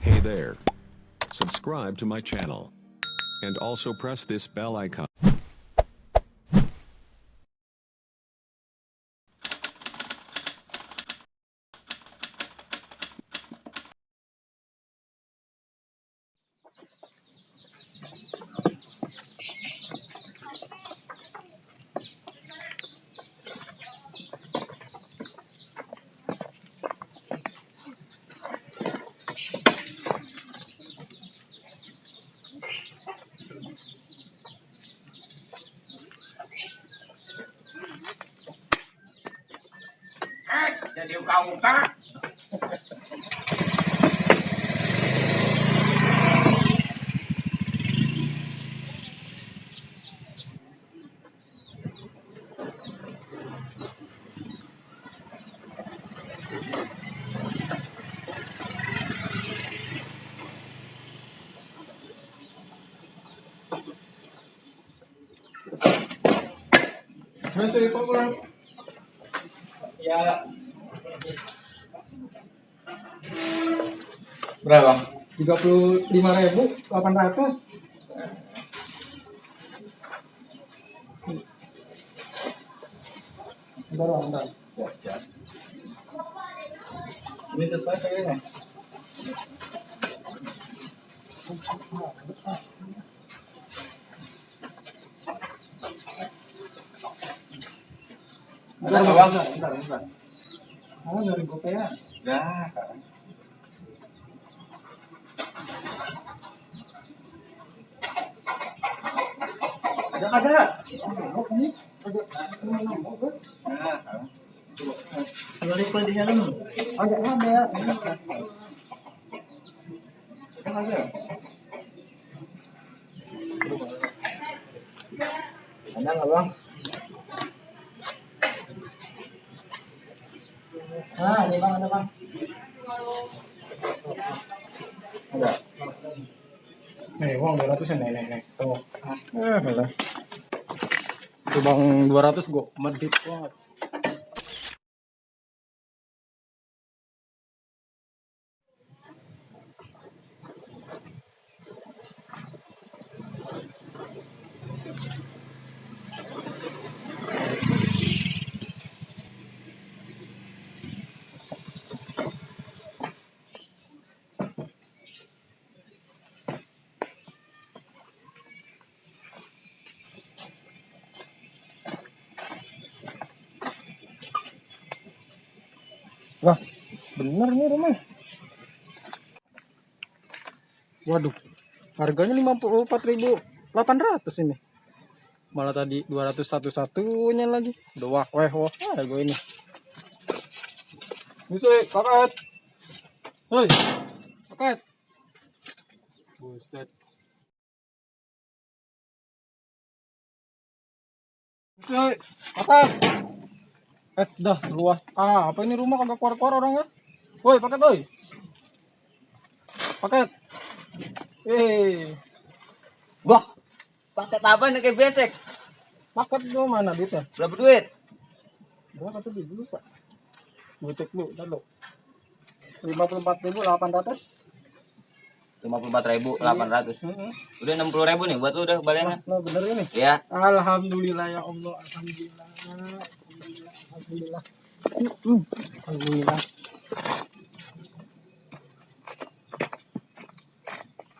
Hey there. Subscribe to my channel. And also press this bell icon. Jadi uka-uka. Masih apa? Ya, berapa? 35.800. Bentar. Ya. Ini sesuai kayaknya. Bentar. Dari gopean. Dah. Ada. Balik di dalam. Agak ada. Ada. Ada nggak bang? Nah, ini bang, ada bang. Ada. Nih, uang 200 ya, nih. Tuh. Belah. Itu bang 200 gua medit banget. Wah, bener nih rumah. Waduh, harganya 54.800 ini. Malah tadi 201 lagi. Udah wah, gue ini. Buset, paket. Hoi, paket. Buset. Buset, paket. Dah seluas. Apa ini rumah kagak keluar-keluar orangnya? Woi, paket, woi. Paket. Wah, paket apa nih kayak besek? Paket gua mana duitnya? Berapa duit? Berapa tadi dulu, Pak? Gue cek dulu, ntar lu. 54.800. 54.800. Udah 60.000 nih buat lu udah kembaliannya. Nah, bener ini. Ya. Alhamdulillah ya Allah, alhamdulillah. Alhamdulillah.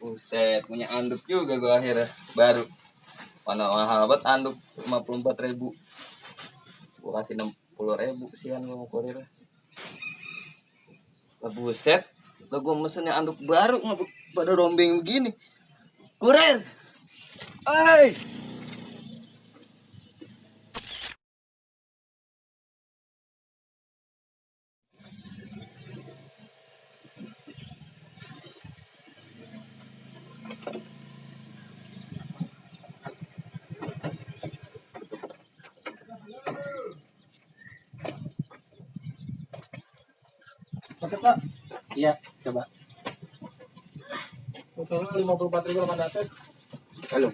Buset, punya anduk juga gua akhirnya baru. Mana mahal banget anduk 54.000. Gua kasih 60.000 sian gua mau kurir. Lah buset, lah gua mesennya anduk baru ngabuk pada rombeng begini. Kurir. Oi. Paket, Pak. Iya, coba. Totalnya 54.800. Halo.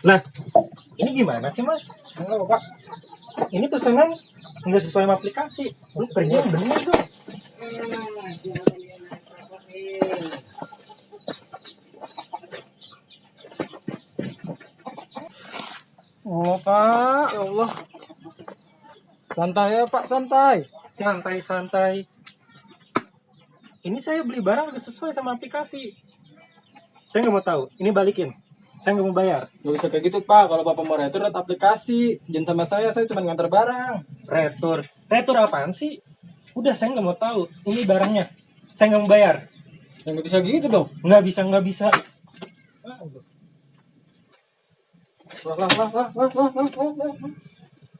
Lah, ini gimana sih mas? Enggak Pak. Ini pesanan nggak sesuai sama aplikasi. Lu kerja yang bener dong. Oh Pak, ya Allah. Santai ya Pak, santai. Santai-santai. Ini saya beli barang nggak sesuai sama aplikasi. Saya nggak mau tahu. Ini balikin. Saya nggak mau bayar. Gak bisa kayak gitu Pak, kalau Bapak mau retur lihat aplikasi. Jangan sama saya cuma ngantar barang. Retur. Retur apaan sih? Udah, saya nggak mau tahu. Ini barangnya. Saya nggak mau bayar. Ya nggak bisa gitu dong. Nggak bisa, nggak bisa. Lah.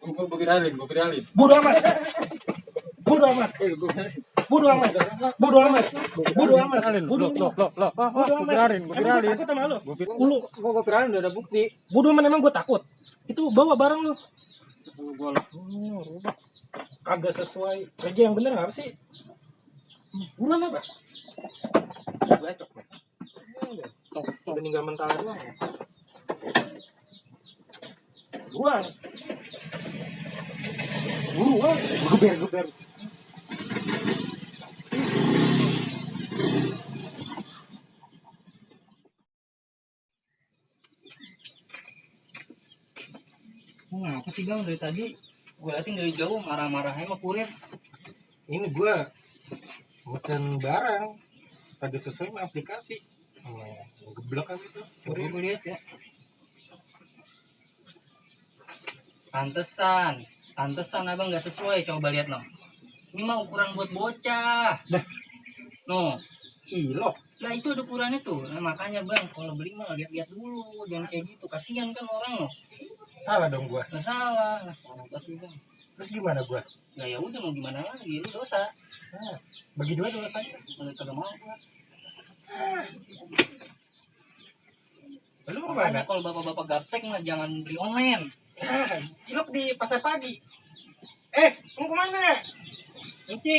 Gue viralin. Bodoh amat. Bodoh amat. Bodoh amat. Bodoh amat. Bodoh amat. Bodoh amat. Bodoh amat. Gue Emang gue viralin. takut sama lo. Lu, gue viralin udah ada bukti. Bodoh amat, emang gue takut. Itu bawa barang lo. Kagak sesuai. Kerja yang bener nggak sih? Buruan apa? Bacok nih. Udah tinggal mental doang. Buruan. Buruan. Geber. Apa sih Bang dari tadi? Gue liatin dari jauh marah-marahnya sama kurir. Ini gue mesen barang kagak sesuai sama aplikasi. Geblek kan itu. Coba gue lihat ya. Pantesan abang nggak sesuai. Coba lihat no. Ini mah ukuran buat bocah. Dah. No. Ilok. Lah itu ada ukurannya tuh. Nah, makanya bang kalau beli mah lihat-lihat dulu. Jangan kayak gitu. Kasihan kan orang no. Salah dong gue. Nggak salah. Nah, sih bang. Terus gimana gue? Nah ya udah mau gimana lagi. Lu dosa. Nah, bagi dua dosanya. Kagak mau gua. Lu mau Makanya kemana? kalau bapak-bapak gaptek mah jangan beli online. Ilok di pasar pagi. Mau kemana? Nanti